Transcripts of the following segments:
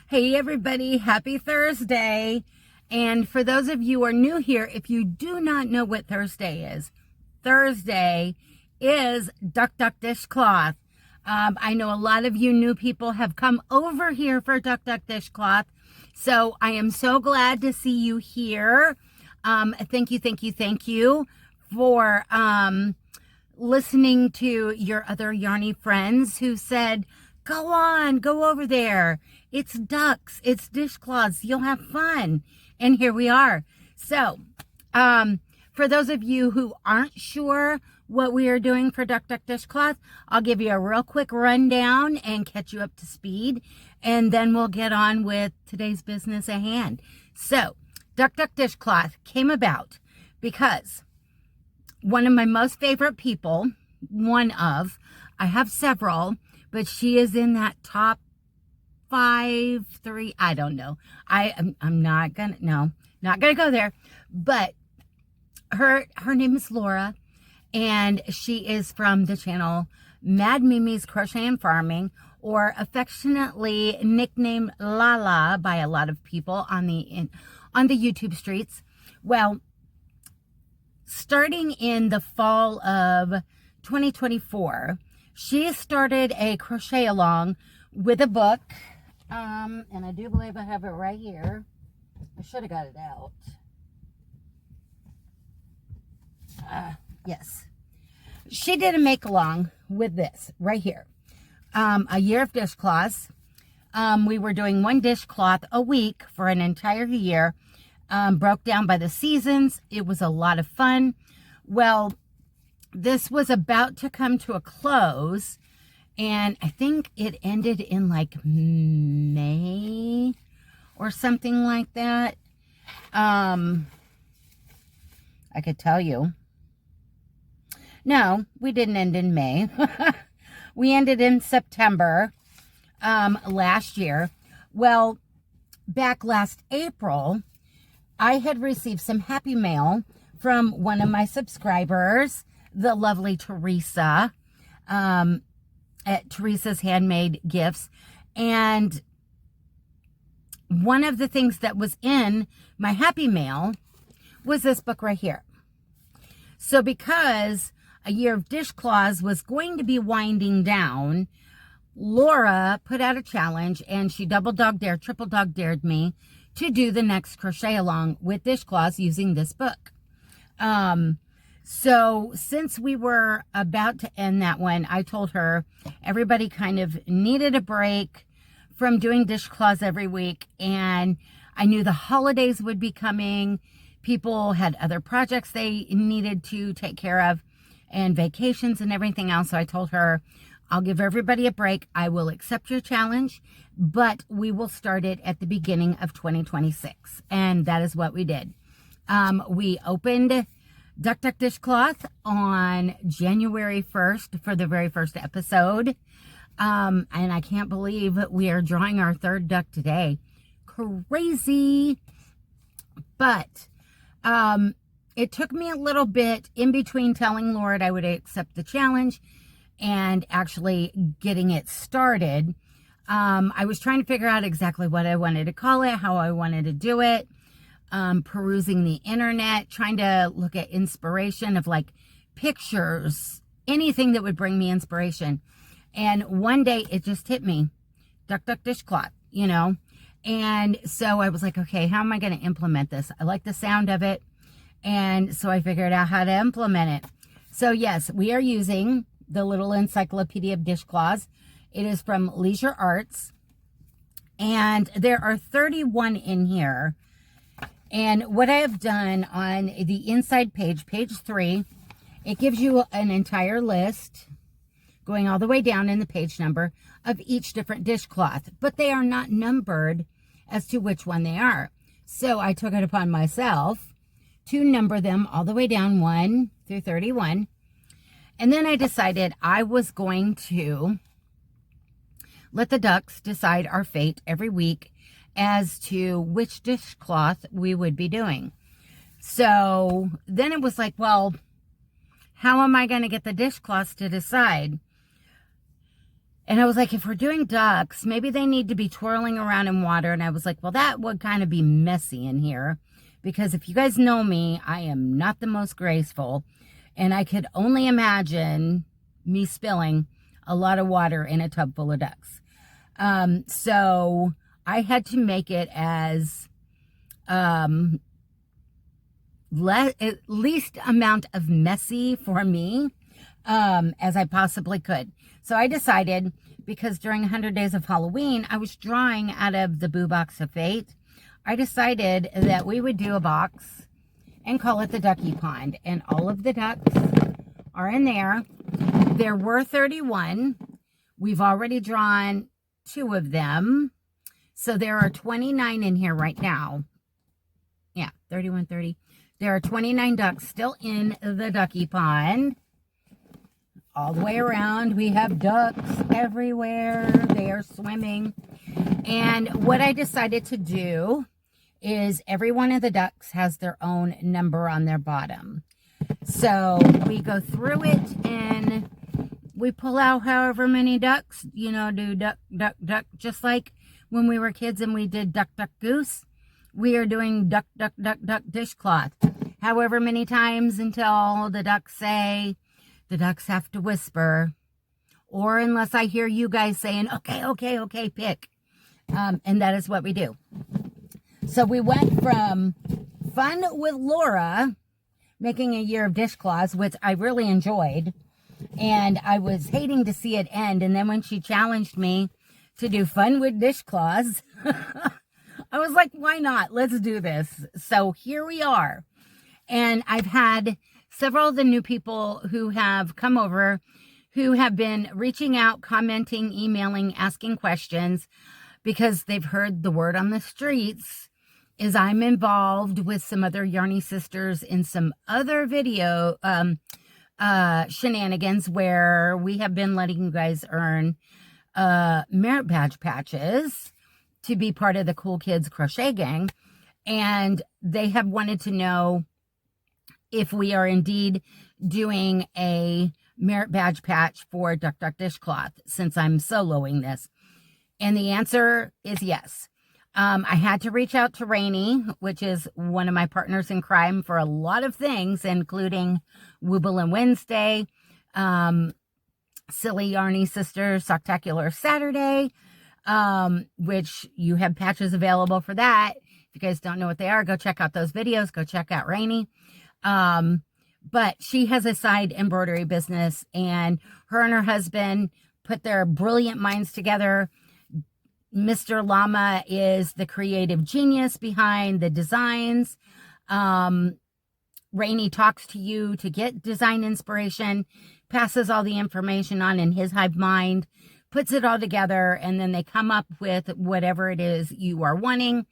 Hey everybody, happy Thursday. And for those of you who are new here, if you do not know what Thursday is Duck Duck Dishcloth. I know a lot of you new people have come over here for Duck Duck Dishcloth. So I am so glad to see you here. Thank you for listening to your other yarny friends who said, go over there. It's ducks, it's dishcloths, you'll have fun. And here we are. So, for those of you who aren't sure what we are doing for Duck Duck Dishcloth, I'll give you a real quick rundown and catch you up to speed. And then we'll get on with today's business at hand. So, Duck Duck Dishcloth came about because one of my most favorite people, I have several, but she is in that top 5, 3, I don't know. I'm not gonna go there. But her name is Laura, and she is from the channel Mad Mimi's Crochet and Farming, or affectionately nicknamed Lala by a lot of people on the YouTube streets. Well, starting in the fall of 2024, she started a crochet-along with a book. And I do believe I have it right here. I should have got it out. Yes. She did a make-along with this right here. A year of dishcloths. We were doing one dishcloth a week for an entire year. Broke down by the seasons. It was a lot of fun. Well, this was about to come to a close. And I think it ended in like May or something like that. I could tell you. No, we didn't end in May. We ended in September last year. Well, back last April, I had received some happy mail from one of my subscribers, the lovely Teresa, at Teresa's Handmade Gifts. And one of the things that was in my happy mail was this book right here. So because a year of dishcloths was going to be winding down, Laura put out a challenge, and she triple dog dared me to do the next crochet along with dishcloths using this book. So since we were about to end that one, I told her everybody kind of needed a break from doing dishcloths every week. And I knew the holidays would be coming. People had other projects they needed to take care of and vacations and everything else. So I told her, I'll give everybody a break. I will accept your challenge, but we will start it at the beginning of 2026. And that is what we did. We opened Duck Duck Dishcloth on January 1st for the very first episode. And I can't believe we are drawing our third duck today. Crazy. But it took me a little bit in between telling Laura I would accept the challenge and actually getting it started. I was trying to figure out exactly what I wanted to call it, how I wanted to do it. Perusing the internet, trying to look at inspiration of like pictures, anything that would bring me inspiration. And one day it just hit me, Duck Duck Dishcloth, you know? And so I was like, okay, how am I going to implement this? I like the sound of it. And so I figured out how to implement it. So yes, we are using the little encyclopedia of dishcloths. It is from Leisure Arts. And there are 31 in here. And what I have done on the inside page, page 3, it gives you an entire list going all the way down in the page number of each different dishcloth, but they are not numbered as to which one they are. So I took it upon myself to number them all the way down 1 through 31. And then I decided I was going to let the ducks decide our fate every week as to which dishcloth we would be doing. So then it was like, well, how am I going to get the dishcloths to decide? And I was like, if we're doing ducks, maybe they need to be twirling around in water. And I was like, well, that would kind of be messy in here. Because if you guys know me, I am not the most graceful. And I could only imagine me spilling a lot of water in a tub full of ducks. So I had to make it as least amount of messy for me as I possibly could. So I decided, because during 100 Days of Halloween, I was drawing out of the Boo Box of Fate. I decided that we would do a box and call it the Ducky Pond. And all of the ducks are in there. There were 31. We've already drawn 2 of them. So there are 29 in here right now. Yeah, 31, 30. There are 29 ducks still in the Ducky Pond. All the way around, we have ducks everywhere. They are swimming. And what I decided to do is every one of the ducks has their own number on their bottom. So we go through it and we pull out however many ducks, you know, do duck, duck, duck, just like when we were kids and we did duck, duck, goose. We are doing duck, duck, duck, duck, dishcloth. However many times until the ducks say, the ducks have to whisper, or unless I hear you guys saying, okay, okay, okay, pick. And that is what we do. So we went from fun with Laura, making a year of dishcloths, which I really enjoyed. And I was hating to see it end. And then when she challenged me to do fun with dishcloths, I was like, why not? Let's do this. So here we are. And I've had several of the new people who have come over who have been reaching out, commenting, emailing, asking questions, because they've heard the word on the streets is I'm involved with some other Yarny sisters in some other video shenanigans where we have been letting you guys earn merit badge patches to be part of the Cool Kids Crochet Gang. And they have wanted to know if we are indeed doing a merit badge patch for Duck Duck Dishcloth, since I'm soloing this. And the answer is yes. I had to reach out to Rainy, which is one of my partners in crime for a lot of things, including Wooble and Wednesday, Silly Yarny Sisters, Socktacular Saturday, which you have patches available for that. If you guys don't know what they are, go check out those videos. Go check out Rainy. But she has a side embroidery business, and her husband put their brilliant minds together. Mr. Llama is the creative genius behind the designs. Rainy talks to you to get design inspiration, passes all the information on in his hive mind, puts it all together, and then they come up with whatever it is you are wanting.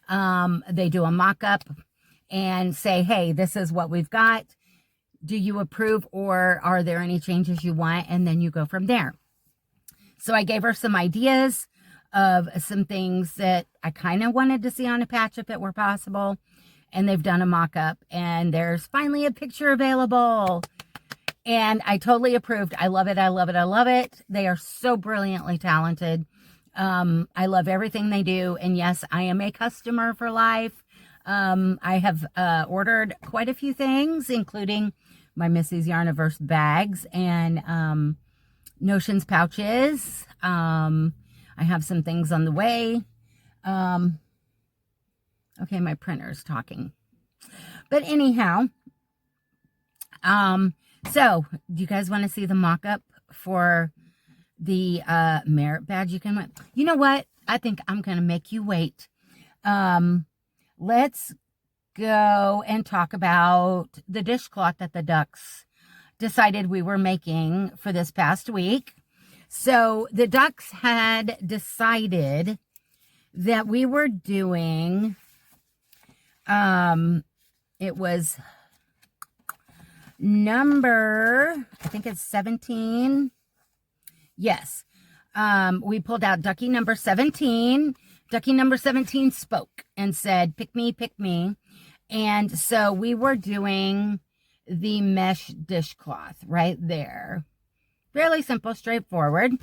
They do a mock-up and say, hey, this is what we've got. Do you approve, or are there any changes you want? And then you go from there. So I gave her some ideas of some things that I kind of wanted to see on a patch if it were possible. And they've done a mock-up, and there's finally a picture available. And I totally approved. I love it. I love it. I love it. They are so brilliantly talented. I love everything they do. And yes, I am a customer for life. I have ordered quite a few things, including my Missy's Yarniverse bags and Notions pouches. I have some things on the way. Okay, my printer's talking. But anyhow, so do you guys want to see the mock-up for the merit badge? You know what? I think I'm going to make you wait. Let's go and talk about the dishcloth that the ducks decided we were making for this past week. So the ducks had decided that we were doing, it was number, I think it's 17. Yes. We pulled out ducky number 17. Ducky number 17 spoke and said, pick me, pick me. And so we were doing the mesh dishcloth right there. Fairly simple, straightforward.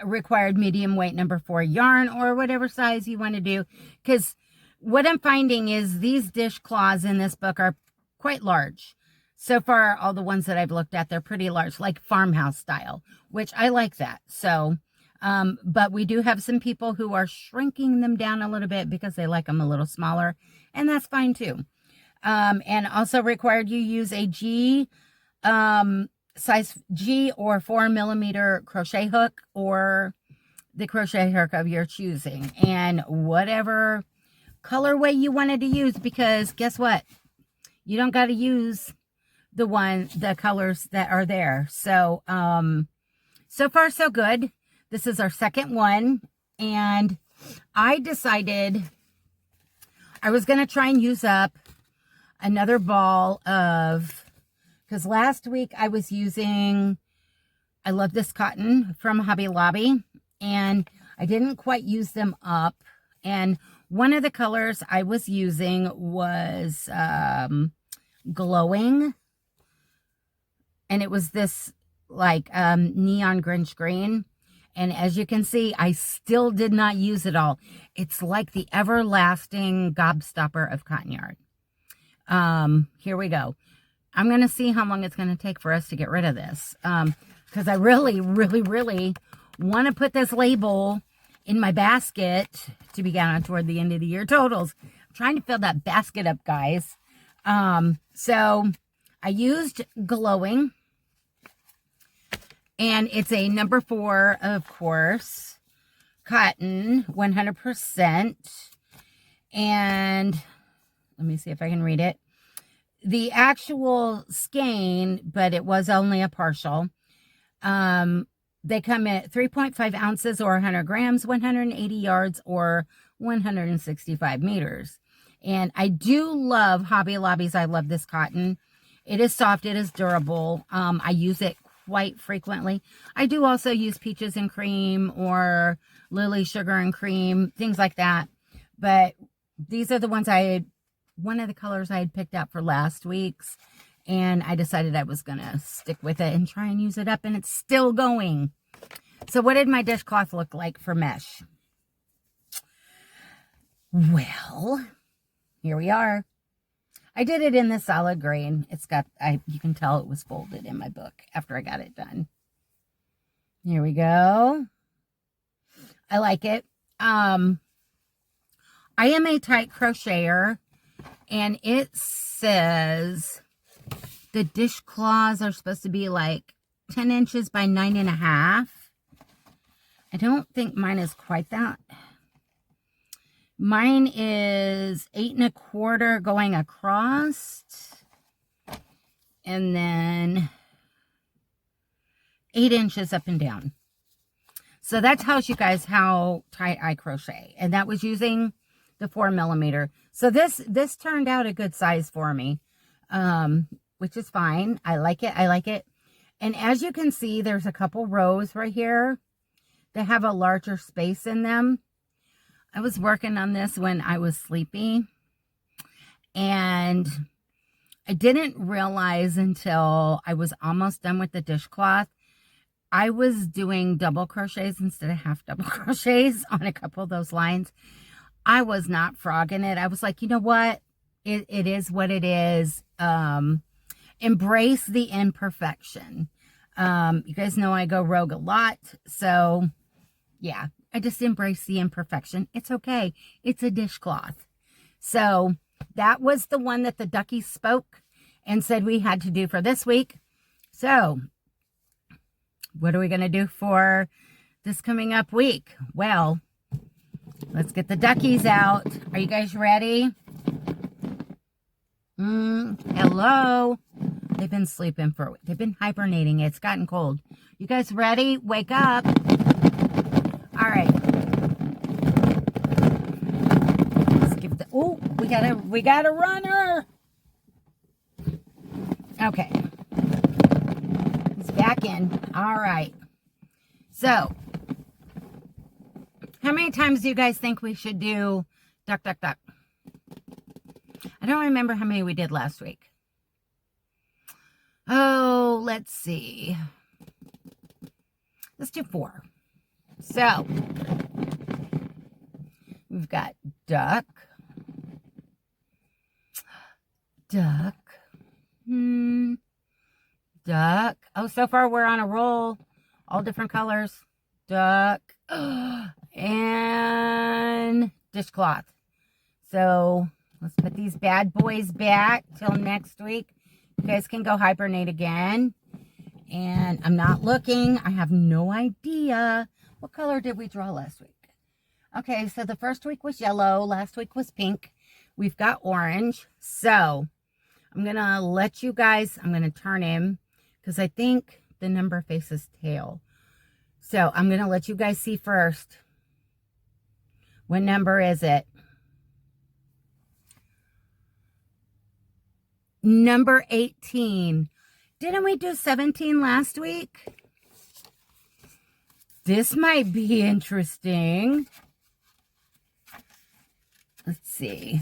required medium weight number 4 yarn, or whatever size you want to do. Because what I'm finding is these dishcloths in this book are quite large. So far, all the ones that I've looked at, they're pretty large, like farmhouse style, which I like that. So, but we do have some people who are shrinking them down a little bit because they like them a little smaller, and that's fine too. And also required you use a size G or 4mm crochet hook, or the crochet hook of your choosing, and whatever colorway you wanted to use, because guess what? You don't got to use the colors that are there. So, so far so good. This is our second one, and I decided I was going to try and use up another ball of, because last week I was using, I love this cotton from Hobby Lobby, and I didn't quite use them up. And one of the colors I was using was glowing, and it was this like neon Grinch green. And as you can see, I still did not use it all. It's like the everlasting gobstopper of cotton yarn. Here we go. I'm going to see how long it's going to take for us to get rid of this. Because I really, really, really want to put this label in my basket to be down toward the end of the year totals. I'm trying to fill that basket up, guys. So I used glowing. And it's a number 4, of course, cotton, 100%. And let me see if I can read it. The actual skein, but it was only a partial. They come at 3.5 ounces or 100 grams, 180 yards or 165 meters. And I do love Hobby Lobby's. I love this cotton. It is soft. It is durable. I use it quite frequently. I do also use Peaches and Cream or Lily Sugar and Cream, things like that. But these are the ones one of the colors I had picked out for last week's, and I decided I was going to stick with it and try and use it up, and it's still going. So what did my dishcloth look like for mesh? Well, here we are. I did it in the solid green. It's got, you can tell it was folded in my book after I got it done. Here we go. I like it. I am a tight crocheter, and it says the dishcloths are supposed to be like 10 inches by 9.5. I don't think mine is quite that. Mine is 8.25 going across, and then 8 inches up and down. So that tells you guys how tight I crochet, and that was using the 4mm. So this turned out a good size for me, which is fine. I like it. I like it. And as you can see, there's a couple rows right here that have a larger space in them. I was working on this when I was sleepy, and I didn't realize until I was almost done with the dishcloth, I was doing double crochets instead of half double crochets on a couple of those lines. I was not frogging it. I was like, you know what? It is what it is. Embrace the imperfection. You guys know I go rogue a lot, so yeah. I just embrace the imperfection. It's okay. It's a dishcloth. So that was the one that the ducky spoke and said we had to do for this week. So what are we going to do for this coming up week? Well, let's get the duckies out. Are you guys ready? Hello. They've been sleeping they've been hibernating. It's gotten cold. You guys ready? Wake up. All right. Let's give the, oh, we got a runner. Okay. He's back in. All right. So, how many times do you guys think we should do duck, duck, duck? I don't remember how many we did last week. Oh, let's see. Let's do 4. So we've got duck, duck, duck. Oh, so far we're on a roll. All different colors. Duck and dishcloth. So let's put these bad boys back till next week. You guys can go hibernate again. And I'm not looking. I have no idea. What color did we draw last week? Okay, so the first week was yellow. Last week was pink. We've got orange. So I'm going to let you guys, I'm going to turn him because I think the number faces tail. So I'm going to let you guys see first. What number is it? Number 18. Didn't we do 17 last week? This might be interesting. Let's see.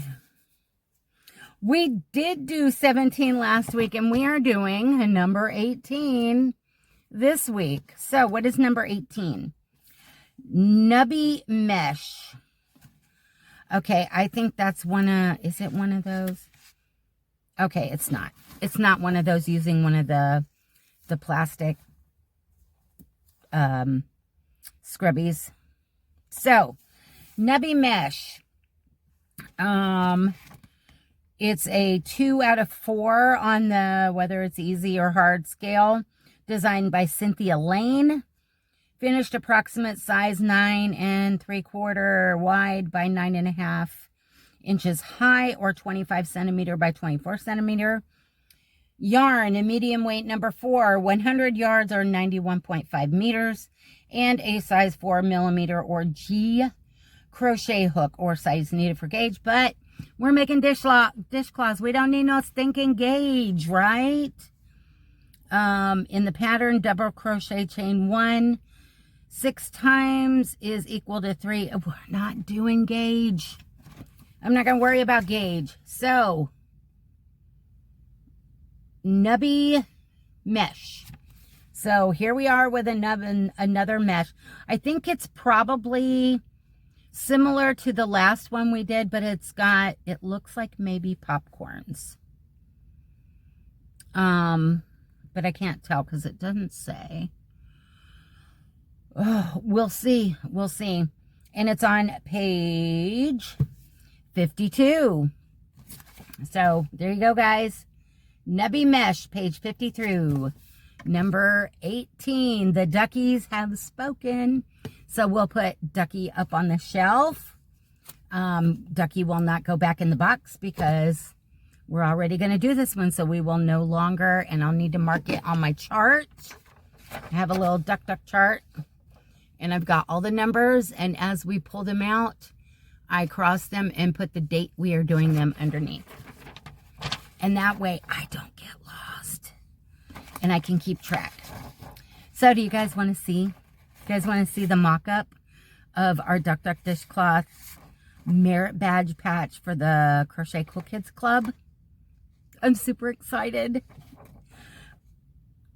We did do 17 last week, and we are doing a number 18 this week. So what is number 18? Nubby mesh. Okay, I think that's one of, is it one of those? Okay, it's not. It's not one of those using one of the plastic scrubbies. So, nubby mesh. It's a 2 out of 4 on the whether it's easy or hard scale. Designed by Cynthia Lane. Finished approximate size 9 3/4 wide by 9.5 inches high, or 25 centimeter by 24 centimeter. Yarn, a medium weight number 4, 100 yards or 91.5 meters, and a size 4 millimeter or G crochet hook, or size needed for gauge. But we're making dishcloths. We don't need no stinking gauge, right? In the pattern, double crochet chain 1. 6 times is equal to 3. We're not doing gauge. I'm not going to worry about gauge. So, nubby mesh. So, here we are with another mesh. I think it's probably similar to the last one we did, but it looks like maybe popcorns. But I can't tell because it doesn't say. Oh, we'll see. We'll see. And it's on page 52. So there you go, guys. Nubby mesh, page 52. Number 18. The duckies have spoken. So we'll put Ducky up on the shelf. Ducky will not go back in the box because we're already going to do this one. So we will no longer, and I'll need to mark it on my chart. I have a little duck chart. And I've got all the numbers, and as we pull them out, I cross them and put the date we are doing them underneath. And that way I don't get lost. And I can keep track. So do you guys want to see? You guys want to see the mock-up of our Duck Dishcloth merit badge patch for the Crochet Cool Kids Club? I'm super excited.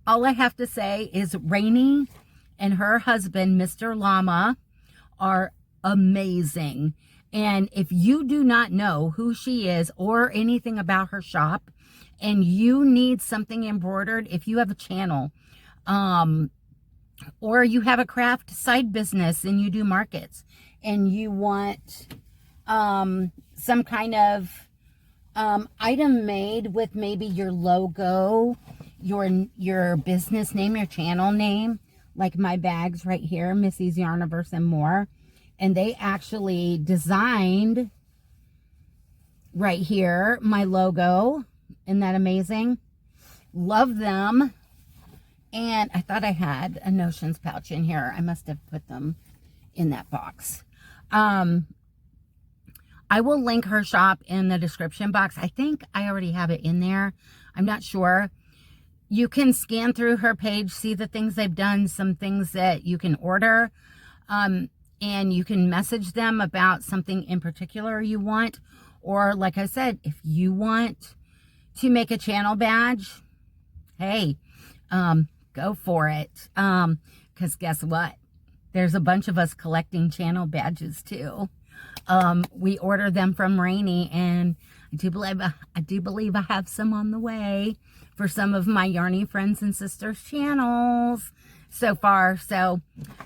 All I have to say is Rainy and her husband, Mr. Llama, are amazing. And if you do not know who she is or anything about her shop, and you need something embroidered, if you have a channel, or you have a craft side business and you do markets, and you want some kind of item made with maybe your logo, your business name, your channel name, like my bags right here, Missy's Yarniverse and More. And they actually designed right here my logo. Isn't that amazing? Love them. And I thought I had a Notions pouch in here. I must have put them in that box. I will link her shop in the description box. I think I already have it in there. I'm not sure. You can scan through her page, see the things they've done, some things that you can order, and you can message them about something in particular you want. Or like I said, if you want to make a channel badge, hey, go for it. Because guess what? There's a bunch of us collecting channel badges too. We order them from Rainy, and I do believe I have some on the way for some of my Yarny friends and sisters channels so far. So,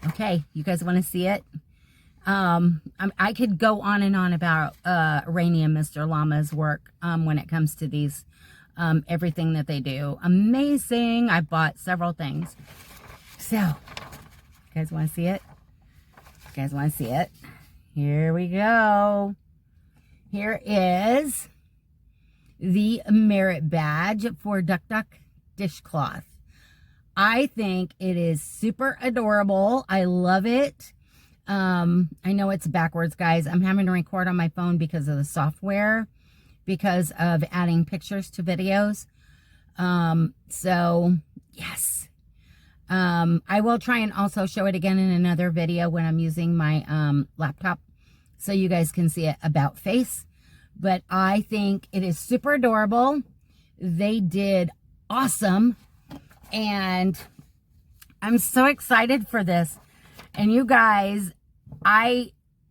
okay, you guys want to see it? I could go on and on about Rainy and Mr. Llama's work when it comes to these, everything that they do. Amazing. I bought several things. So, you guys want to see it? You guys want to see it? Here we go. Here is the merit badge for Duck Dishcloth. I think it is super adorable. I love it. I know it's backwards, guys. I'm having to record on my phone because of the software, because of adding pictures to videos. So yes. I will try and also show it again in another video when I'm using my laptop, so you guys can see it about face. But I think it is super adorable. They did awesome, and I'm so excited for this. And you guys,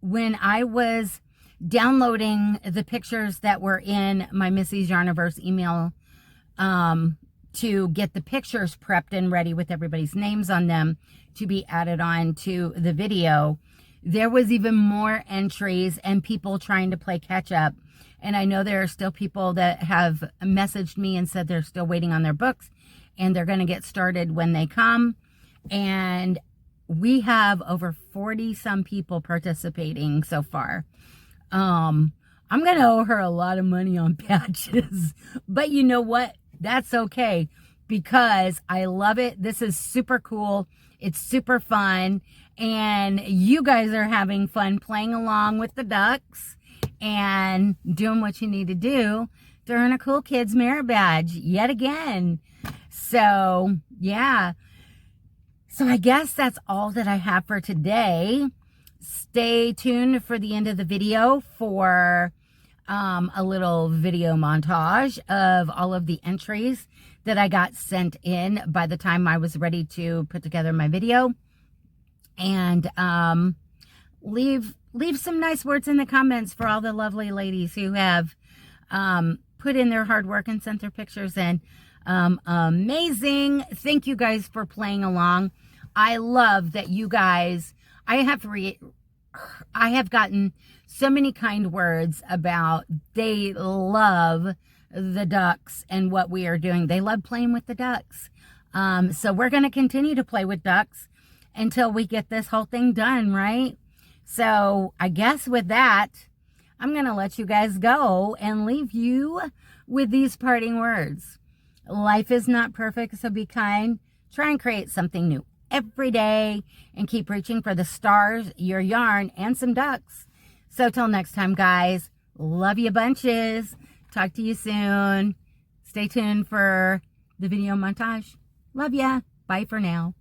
when I was downloading the pictures that were in my Missy's Yarniverse email, to get the pictures prepped and ready with everybody's names on them to be added on to the video, there was even more entries and people trying to play catch up. And I know there are still people that have messaged me and said they're still waiting on their books and they're going to get started when they come. And we have over 40 some people participating so far. I'm going to owe her a lot of money on patches, but you know what? That's okay, because I love it. This is super cool. It's super fun. And you guys are having fun playing along with the ducks and doing what you need to do to earn a Cool Kids Merit Badge yet again. So, yeah. So I guess that's all that I have for today. Stay tuned for the end of the video for a little video montage of all of the entries that I got sent in by the time I was ready to put together my video. And leave some nice words in the comments for all the lovely ladies who have put in their hard work and sent their pictures in. Amazing. Thank you guys for playing along. I love that you guys, I have gotten so many kind words about they love the ducks and what we are doing. They love playing with the ducks. So we're going to continue to play with ducks until we get this whole thing done, right? So I guess with that, I'm going to let you guys go and leave you with these parting words. Life is not perfect, so be kind. Try and create something new every day and keep reaching for the stars, your yarn, and some ducks. So till next time, guys, love you bunches. Talk to you soon. Stay tuned for the video montage. Love ya. Bye for now.